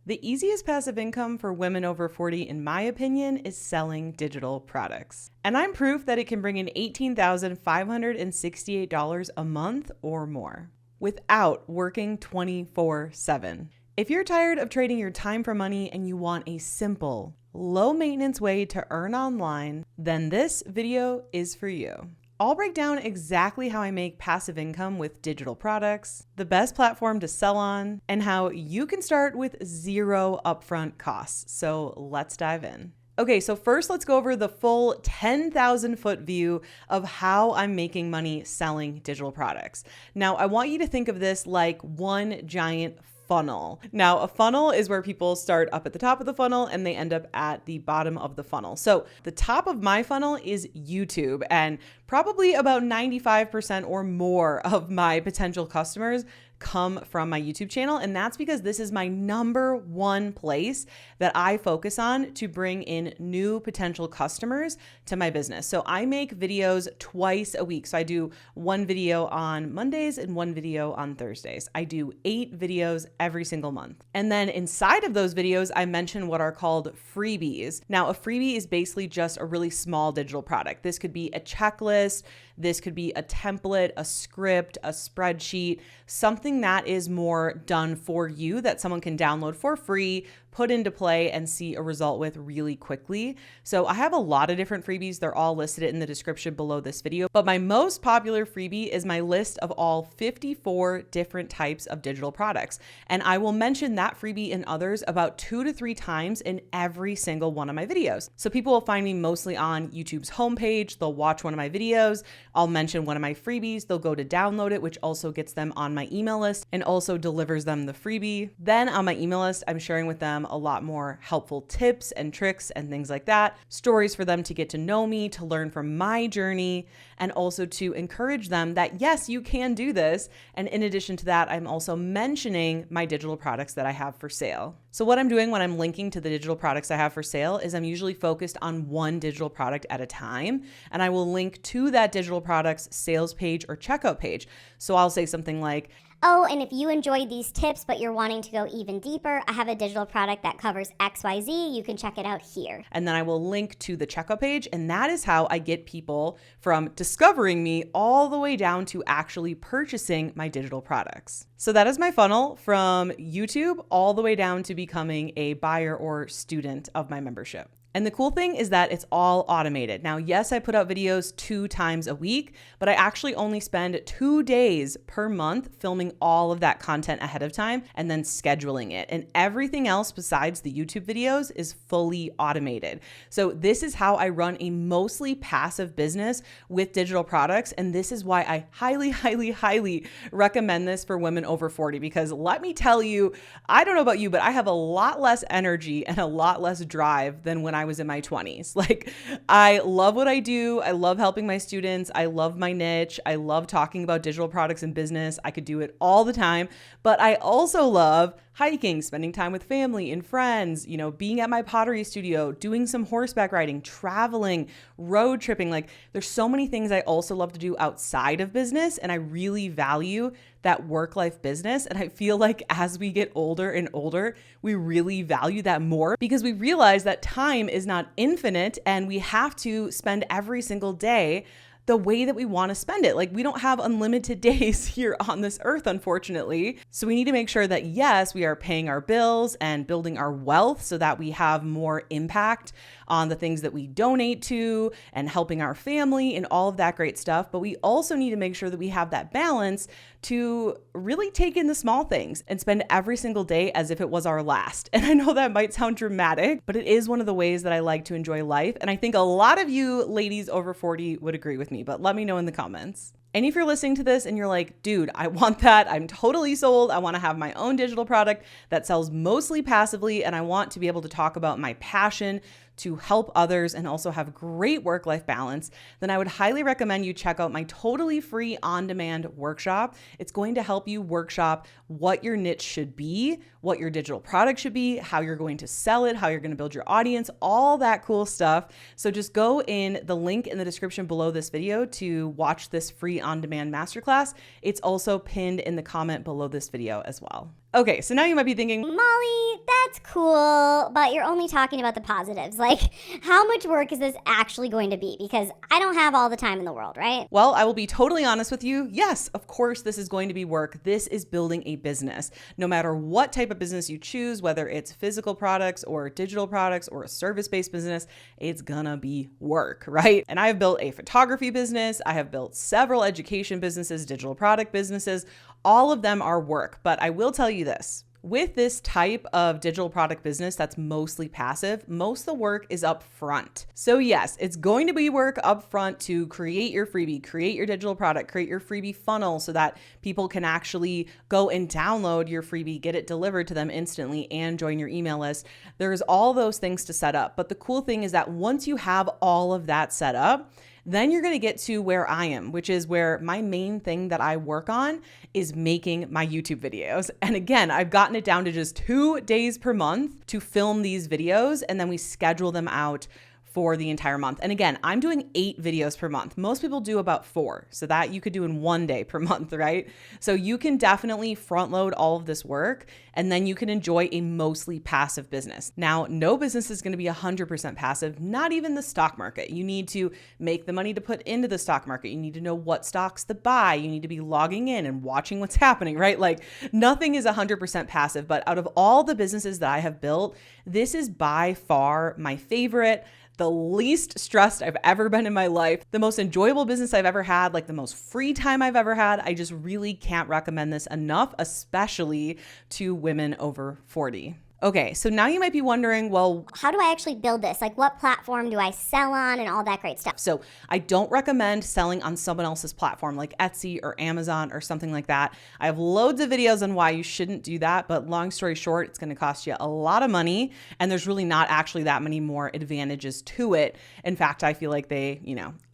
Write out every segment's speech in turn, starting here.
The easiest passive income for women over 40, in my opinion, is selling digital products. And I'm proof that it can bring in $18,568 a month or more without working 24/7. If you're tired of trading your time for money and you want a simple, low-maintenance way to earn online, then this video is for you. I'll break down exactly how I make passive income with digital products, the best platform to sell on, and how you can start with zero upfront costs. So let's dive in. Okay, so first let's go over the full 10,000 foot view of how I'm making money selling digital products. Now, I want you to think of this like one giant funnel. Now, a funnel is where people start up at the top of the funnel and they end up at the bottom of the funnel. So the top of my funnel is YouTube, and probably about 95% or more of my potential customers come from my YouTube channel. And that's because this is my number one place that I focus on to bring in new potential customers to my business. So I make videos twice a week. So I do one video on Mondays and one video on Thursdays. I do 8 videos every single month. And then inside of those videos, I mention what are called freebies. Now, a freebie is basically just a really small digital product. This could be a checklist. This could be a template, a script, a spreadsheet, something that is more done for you that someone can download for free, put into play, and see a result with really quickly. So I have a lot of different freebies. They're all listed in the description below this video, but my most popular freebie is my list of all 54 different types of digital products. And I will mention that freebie and others about 2 to 3 times in every single one of my videos. So people will find me mostly on YouTube's homepage. They'll watch one of my videos. I'll mention one of my freebies. They'll go to download it, which also gets them on my email list and also delivers them the freebie. Then on my email list, I'm sharing with them a lot more helpful tips and tricks and things like that, stories for them to get to know me, to learn from my journey, and also to encourage them that yes, you can do this. And in addition to that, I'm also mentioning my digital products that I have for sale. So what I'm doing when I'm linking to the digital products I have for sale is I'm usually focused on one digital product at a time, and I will link to that digital product's sales page or checkout page. So I'll say something like, oh, and if you enjoyed these tips, but you're wanting to go even deeper, I have a digital product that covers XYZ. You can check it out here. And then I will link to the checkout page. And that is how I get people from discovering me all the way down to actually purchasing my digital products. So that is my funnel from YouTube all the way down to becoming a buyer or student of my membership. And the cool thing is that it's all automated. Now, yes, I put out videos 2 times a week, but I actually only spend 2 days per month filming all of that content ahead of time and then scheduling it. And everything else besides the YouTube videos is fully automated. So this is how I run a mostly passive business with digital products. And this is why I highly, highly, highly recommend this for women over 40, because let me tell you, I don't know about you, but I have a lot less energy and a lot less drive than when I was in my 20s. Like, I love what I do. I love helping my students. I love my niche. I love talking about digital products and business. I could do it all the time, but I also love hiking, spending time with family and friends, being at my pottery studio, doing some horseback riding, traveling, road tripping. Like, there's so many things I also love to do outside of business. And I really value that work-life business. And I feel like as we get older and older, we really value that more because we realize that time is not infinite and we have to spend every single day the way that we want to spend it. Like, we don't have unlimited days here on this earth, unfortunately. So we need to make sure that yes, we are paying our bills and building our wealth so that we have more impact on the things that we donate to and helping our family and all of that great stuff. But we also need to make sure that we have that balance to really take in the small things and spend every single day as if it was our last. And I know that might sound dramatic, but it is one of the ways that I like to enjoy life. And I think a lot of you ladies over 40 would agree with me, but let me know in the comments. And if you're listening to this and you're like, dude, I want that. I'm totally sold. I want to have my own digital product that sells mostly passively. And I want to be able to talk about my passion to help others and also have great work-life balance, then I would highly recommend you check out my totally free on-demand workshop. It's going to help you workshop what your niche should be, what your digital product should be, how you're going to sell it, how you're going to build your audience, all that cool stuff. So just go in the link in the description below this video to watch this free on-demand masterclass. It's also pinned in the comment below this video as well. Okay, so now you might be thinking, Molly, that's cool, but you're only talking about the positives. Like, how much work is this actually going to be? Because I don't have all the time in the world, right? Well, I will be totally honest with you. Yes, of course, this is going to be work. This is building a business. No matter what type of business you choose, whether it's physical products or digital products or a service-based business, it's gonna be work, right? And I have built a photography business. I have built several education businesses, digital product businesses. All of them are work. But I will tell you this. With this type of digital product business that's mostly passive, most of the work is up front. So yes, it's going to be work up front to create your freebie, create your digital product, create your freebie funnel so that people can actually go and download your freebie, get it delivered to them instantly, and join your email list. There's all those things to set up. But the cool thing is that once you have all of that set up, then you're going to get to where I am, which is where my main thing that I work on is making my YouTube videos. And again, I've gotten it down to just 2 days per month to film these videos, and then we schedule them out for the entire month. And again, I'm doing 8 videos per month. Most people do about 4. So that you could do in 1 day per month, right? So you can definitely front load all of this work, and then you can enjoy a mostly passive business. Now, no business is going to be 100% passive, not even the stock market. You need to make the money to put into the stock market. You need to know what stocks to buy. You need to be logging in and watching what's happening, right? Like nothing is 100% passive, but out of all the businesses that I have built, this is by far my favorite, the least stressed I've ever been in my life, the most enjoyable business I've ever had, like the most free time I've ever had. I just really can't recommend this enough, especially to women over 40. Okay, so now you might be wondering, well, how do I actually build this? Like, what platform do I sell on and all that great stuff? So I don't recommend selling on someone else's platform like Etsy or Amazon or something like that. I have loads of videos on why you shouldn't do that, but long story short, it's going to cost you a lot of money, and there's really not actually that many more advantages to it. In fact, I feel like they,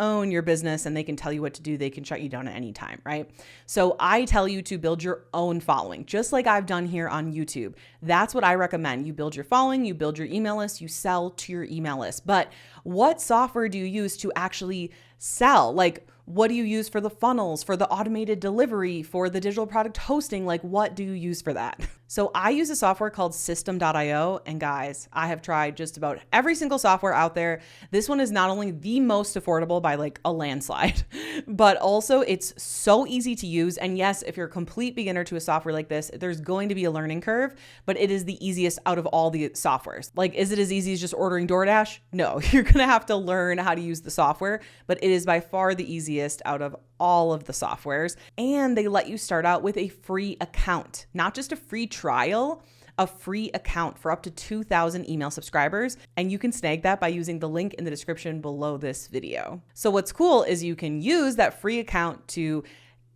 own your business and they can tell you what to do. They can shut you down at any time, right? So I tell you to build your own following, just like I've done here on YouTube. That's what I recommend. You build your following, you build your email list, you sell to your email list. But what software do you use to actually sell? Like, what do you use for the funnels, for the automated delivery, for the digital product hosting? Like, what do you use for that? So I use a software called System.io. And guys, I have tried just about every single software out there. This one is not only the most affordable by like a landslide, but also it's so easy to use. And yes, if you're a complete beginner to a software like this, there's going to be a learning curve, but it is the easiest out of all the softwares. Like, is it as easy as just ordering DoorDash? No, you're going to have to learn how to use the software, but it is by far the easiest out of all of the softwares. And they let you start out with a free account, not just a free trial, a free account for up to 2,000 email subscribers. And you can snag that by using the link in the description below this video. So what's cool is you can use that free account to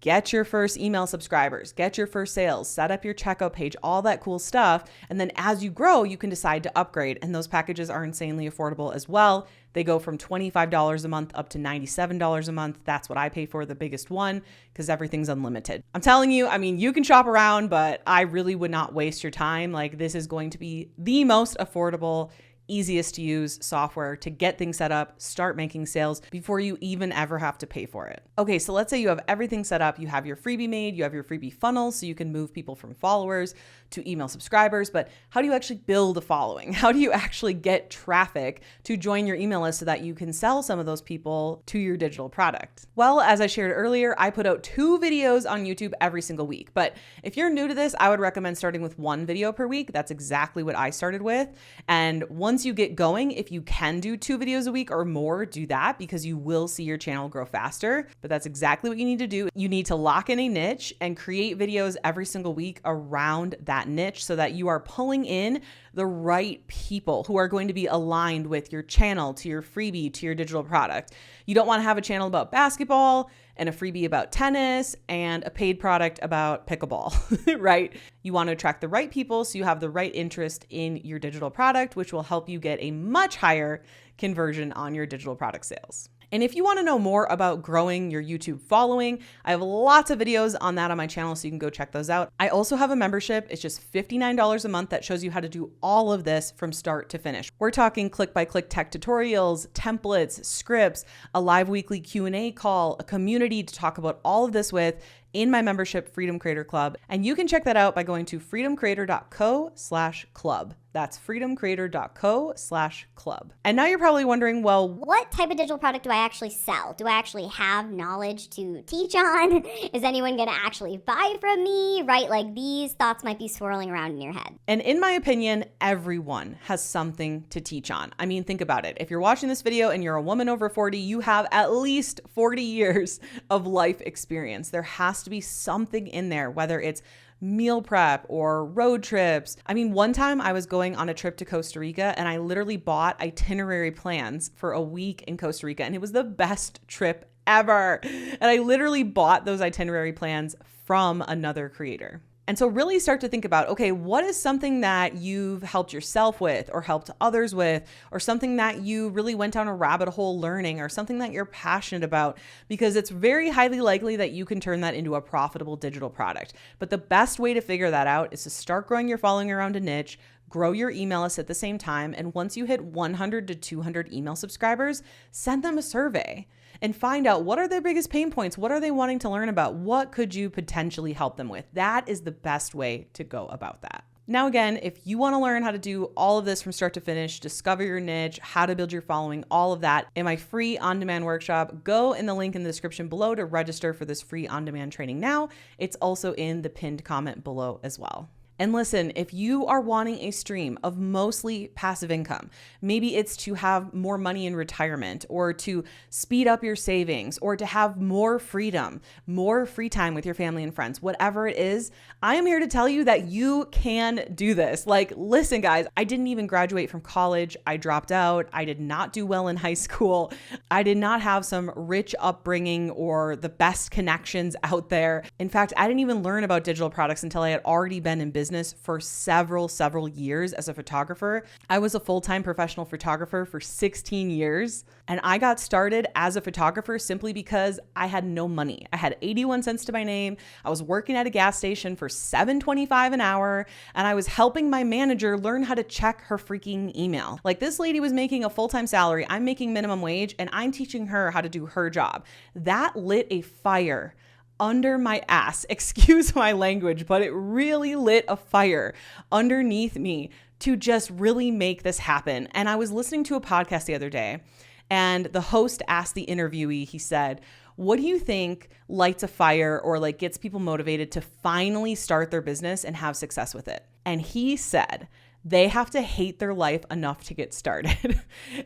get your first email subscribers, get your first sales, set up your checkout page, all that cool stuff. And then as you grow, you can decide to upgrade. And those packages are insanely affordable as well. They go from $25 a month up to $97 a month. That's what I pay for, the biggest one, because everything's unlimited. I'm telling you, you can shop around, but I really would not waste your time. Like, this is going to be the most affordable, easiest to use software to get things set up, start making sales before you even ever have to pay for it. Okay, so let's say you have everything set up. You have your freebie made, you have your freebie funnel, so you can move people from followers to email subscribers. But how do you actually build a following? How do you actually get traffic to join your email list so that you can sell some of those people to your digital product? Well, as I shared earlier, I put out 2 videos on YouTube every single week. But if you're new to this, I would recommend starting with 1 video per week. That's exactly what I started with. And once you get going, if you can do 2 videos a week or more, do that, because you will see your channel grow faster. But that's exactly what you need to do. You need to lock in a niche and create videos every single week around that niche so that you are pulling in the right people who are going to be aligned with your channel, to your freebie, to your digital product. You don't want to have a channel about basketball and a freebie about tennis and a paid product about pickleball, right? You want to attract the right people so you have the right interest in your digital product, which will help you get a much higher conversion on your digital product sales. And if you want to know more about growing your YouTube following, I have lots of videos on that on my channel, so you can go check those out. I also have a membership. It's just $59 a month that shows you how to do all of this from start to finish. We're talking click-by-click tech tutorials, templates, scripts, a live weekly Q&A call, a community to talk about all of this with in my membership, Freedom Creator Club. And you can check that out by going to freedomcreator.co/club. That's freedomcreator.co/club. And now you're probably wondering, well, what type of digital product do I actually sell? Do I actually have knowledge to teach on? Is anyone going to actually buy from me? Right? Like these thoughts might be swirling around in your head. And in my opinion, everyone has something to teach on. I mean, think about it. If you're watching this video and you're a woman over 40, you have at least 40 years of life experience. There has to be something in there, whether it's meal prep or road trips. I mean, one time I was going on a trip to Costa Rica and I literally bought itinerary plans for a week in Costa Rica, and it was the best trip ever. And I literally bought those itinerary plans from another creator. And so really start to think about, okay, what is something that you've helped yourself with or helped others with, or something that you really went down a rabbit hole learning, or something that you're passionate about, because it's very highly likely that you can turn that into a profitable digital product. But the best way to figure that out is to start growing your following around a niche, grow your email list at the same time. And once you hit 100 to 200 email subscribers, send them a survey and find out what are their biggest pain points. What are they wanting to learn about? What could you potentially help them with? That is the best way to go about that. Now, again, if you want to learn how to do all of this from start to finish, discover your niche, how to build your following, all of that in my free on-demand workshop, go in the link in the description below to register for this free on-demand training now. It's also in the pinned comment below as well. And listen, if you are wanting a stream of mostly passive income, maybe it's to have more money in retirement, or to speed up your savings, or to have more freedom, more free time with your family and friends, whatever it is, I am here to tell you that you can do this. Like, listen, guys, I didn't even graduate from college. I dropped out. I did not do well in high school. I did not have some rich upbringing or the best connections out there. In fact, I didn't even learn about digital products until I had already been in business for several years as a photographer. I was a full-time professional photographer for 16 years. And I got started as a photographer simply because I had no money. I had 81 cents to my name. I was working at a gas station for $7.25 an hour. And I was helping my manager learn how to check her freaking email. Like, this lady was making a full-time salary. I'm making minimum wage, and I'm teaching her how to do her job. That lit a fire under my ass. Excuse my language, but it really lit a fire underneath me to just really make this happen. And I was listening to a podcast the other day, and the host asked the interviewee, he said, what do you think lights a fire or like gets people motivated to finally start their business and have success with it? And he said, they have to hate their life enough to get started.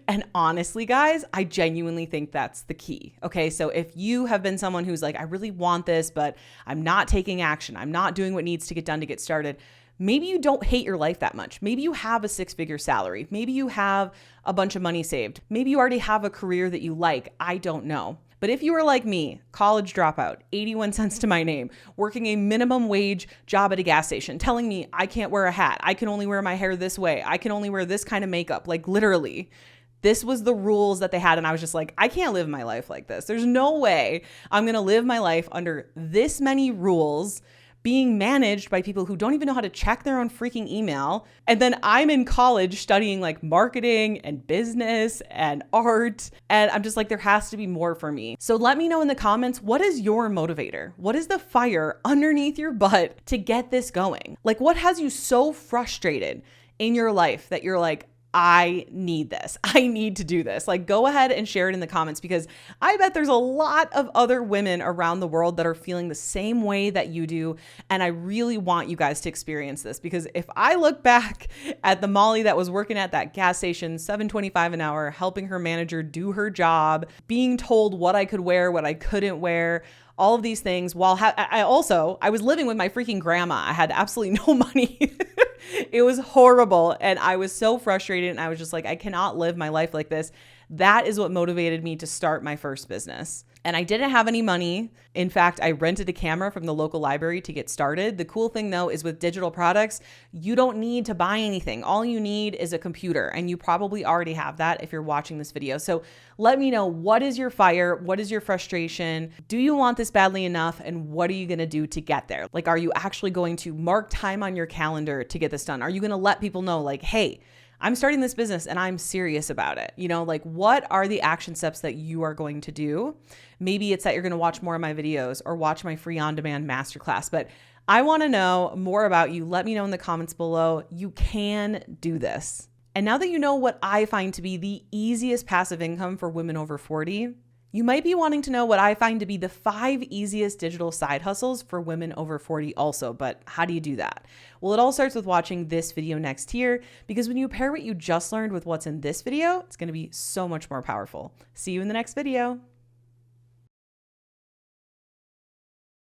And honestly, guys, I genuinely think that's the key. Okay, so if you have been someone who's like, I really want this, but I'm not taking action, I'm not doing what needs to get done to get started, maybe you don't hate your life that much. Maybe you have a 6-figure salary. Maybe you have a bunch of money saved. Maybe you already have a career that you like. I don't know. But if you were like me, college dropout, 81 cents to my name, working a minimum wage job at a gas station, telling me I can't wear a hat, I can only wear my hair this way, I can only wear this kind of makeup, like literally, this was the rules that they had. And I was just like, I can't live my life like this. There's no way I'm going to live my life under this many rules, being managed by people who don't even know how to check their own freaking email. And then I'm in college studying like marketing and business and art. And I'm just like, there has to be more for me. So let me know in the comments, what is your motivator? What is the fire underneath your butt to get this going? Like, what has you so frustrated in your life that you're like, I need this. I need to do this. Like, go ahead and share it in the comments, because I bet there's a lot of other women around the world that are feeling the same way that you do. And I really want you guys to experience this, because if I look back at the Molly that was working at that gas station, $7.25 an hour, helping her manager do her job, being told what I could wear, what I couldn't wear, all of these things, while I was living with my freaking grandma. I had absolutely no money. It was horrible. And I was so frustrated. And I was just like, I cannot live my life like this. That is what motivated me to start my first business. And I didn't have any money. In fact, I rented a camera from the local library to get started. The cool thing though is with digital products, you don't need to buy anything. All you need is a computer, and you probably already have that if you're watching this video. So let me know, what is your fire? What is your frustration? Do you want this badly enough? And what are you going to do to get there? Like, are you actually going to mark time on your calendar to get this done? Are you going to let people know like, hey, I'm starting this business and I'm serious about it? You know, like, what are the action steps that you are going to do? Maybe it's that you're going to watch more of my videos or watch my free on-demand masterclass, but I want to know more about you. Let me know in the comments below. You can do this. And now that you know what I find to be the easiest passive income for women over 40, you might be wanting to know what I find to be the 5 easiest digital side hustles for women over 40 also, but how do you do that? Well, it all starts with watching this video next here, because when you pair what you just learned with what's in this video, it's going to be so much more powerful. See you in the next video.